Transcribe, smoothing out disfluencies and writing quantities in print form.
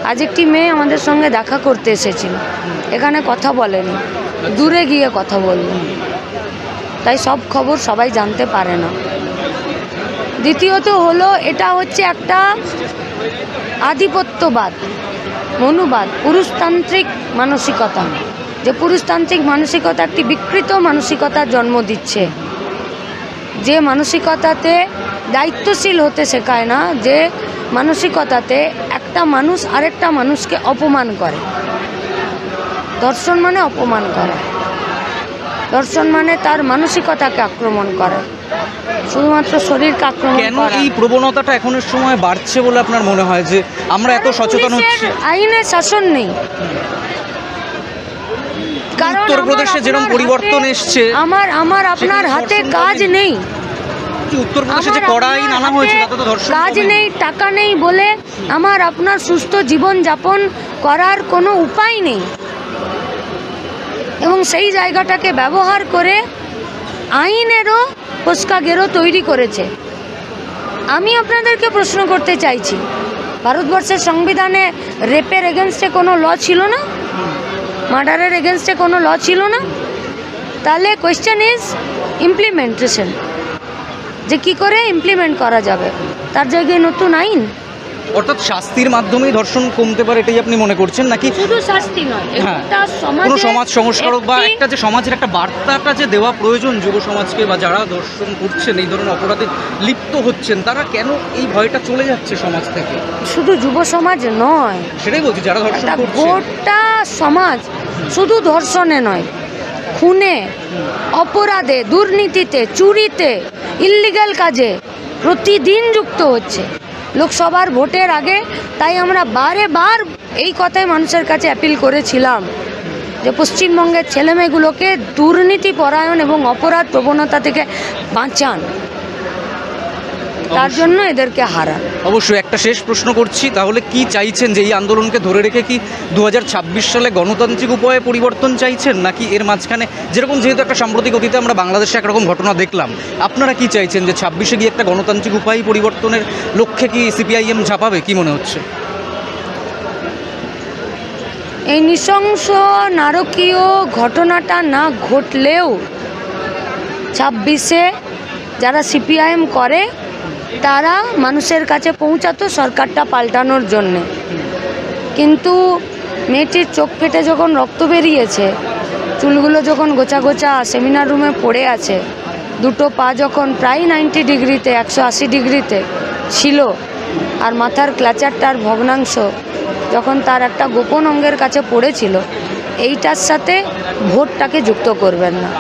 আজ একটি মেয়ে আমাদের সঙ্গে দেখা করতে এসেছিল, এখানে কথা বলেনি, দূরে গিয়ে কথা বলল, তাই সব খবর সবাই জানতে পারে না। দ্বিতীয়ত হলো, এটা হচ্ছে একটা আধিপত্যবাদ মনুবাদ, পুরুষতান্ত্রিক মানসিকতা, যে পুরুষতান্ত্রিক মানসিকতা একটি বিকৃত মানসিকতার জন্ম দিচ্ছে, যে মানসিকতাতে দায়িত্বশীল হতে শেখায় না, যে মানসিকতাতে একটা মানুষ আরেকটা মানুষকে অপমান করে। দর্শন মানে অপমান করা, দর্শন মানে তার মানসিকতাকে আক্রমণ করা, শুধুমাত্র শরীরকে আক্রমণ করা। কেন এই প্রবণতাটা এখনের সময় বাড়ছে বলে আপনার মনে হয় যে আমরা এত সচেতন হচ্ছি? আইনের শাসন নেই। কারণ উত্তরপ্রদেশে যেরকম পরিবর্তন এসছে, আমার আপনার হাতে কাজ নেই। উত্তরপ্রদেশে যে কড়া আইন আনা হয়েছে তাতে তো ধর্ষণ কাজ নেই, টাকা নেই বলে আমার আপনার সুস্থ জীবন যাপন করার কোনো উপায় নেই, এবং সেই জায়গাটাকে ব্যবহার করে আইনেরও কোষকাগেরও তৈরি করেছে। আমি আপনাদেরকে প্রশ্ন করতে চাইছি, ভারতবর্ষের সংবিধানে রেপের এগেনস্টে কোনো ল ছিল না? মার্ডারের এগেনস্টে কোনো ল ছিল না? তাহলে কোয়েশ্চেন ইজ ইমপ্লিমেন্টেশন, যে কি করে ইমপ্লিমেন্ট করা যাবে, তার জায়গায় নতুন আইন। অর্থাৎ শাস্তির মাধ্যমেই ধর্ষণ কমতে পারে, এটাই আপনি মনে করছেন নাকি? শুধু শাস্তি নয়, একটা কোনো সমাজ সংস্কারক বা একটা যে সমাজের একটা বার্তাটা যে দেওয়া প্রয়োজন যুব সমাজকে, বা যারা ধর্ষণ করছেন, এই ধরনের অপরাধে লিপ্ত হচ্ছেন, তারা কেন এই ভয়টা চলে যাচ্ছে সমাজ থেকে? শুধু যুব সমাজ নয়, সেটাই বলছি, যারা ধর্ষণ করছে গোটা সমাজ, শুধু ধর্ষণে নয়, খুনে, অপরাধে, দুর্নীতিতে, চুরিতে, ইল্লিগাল কাজে প্রতিদিন যুক্ত হচ্ছে লোকসভার ভোটের আগে। তাই আমরা বারে বার এই কথাই মানুষের কাছে অ্যাপিল করেছিলাম যে পশ্চিমবঙ্গের ছেলেমেয়েগুলোকে দুর্নীতি পরায়ণ এবং অপরাধ প্রবণতা থেকে বাঁচান, তার জন্য এদেরকে হারান। অবশ্যই। একটা শেষ প্রশ্ন করছি, তাহলে কি চাইছেন, যে এই আন্দোলনকে ধরে রেখে কি 2026 সালে গণতান্ত্রিক উপায়ে পরিবর্তন চাইছেন, নাকি এর মাঝখানে যেরকম, যেহেতু একটা সাম্প্রতিক অতীতে আমরা বাংলাদেশে একরকম ঘটনা দেখলাম, আপনারা কি চাইছেন যে 26-এ গিয়ে একটা গণতান্ত্রিক উপায় পরিবর্তনের লক্ষ্যে কি সিপিআইএম ঝাঁপাবে, কি মনে হচ্ছে? এই নৃশংস নারকীয় ঘটনাটা না ঘটলেও 26-এ যারা সিপিআইএম করে তারা মানুষের কাছে পৌঁছাতো সরকারটা পাল্টানোর জন্যে। কিন্তু মেয়েটির চোখ ফেটে যখন রক্ত বেরিয়েছে, চুলগুলো যখন গোছা গোছা সেমিনার রুমে পড়ে আছে, দুটো পা যখন প্রায় 90 ডিগ্রিতে 180 ডিগ্রিতে ছিল, আর মাথার ক্লাচারটার ভগ্নাংশ যখন তার একটা গোপন অঙ্গের কাছে পড়েছিল, এইটার সাথে ভোটটাকে যুক্ত করবেন না।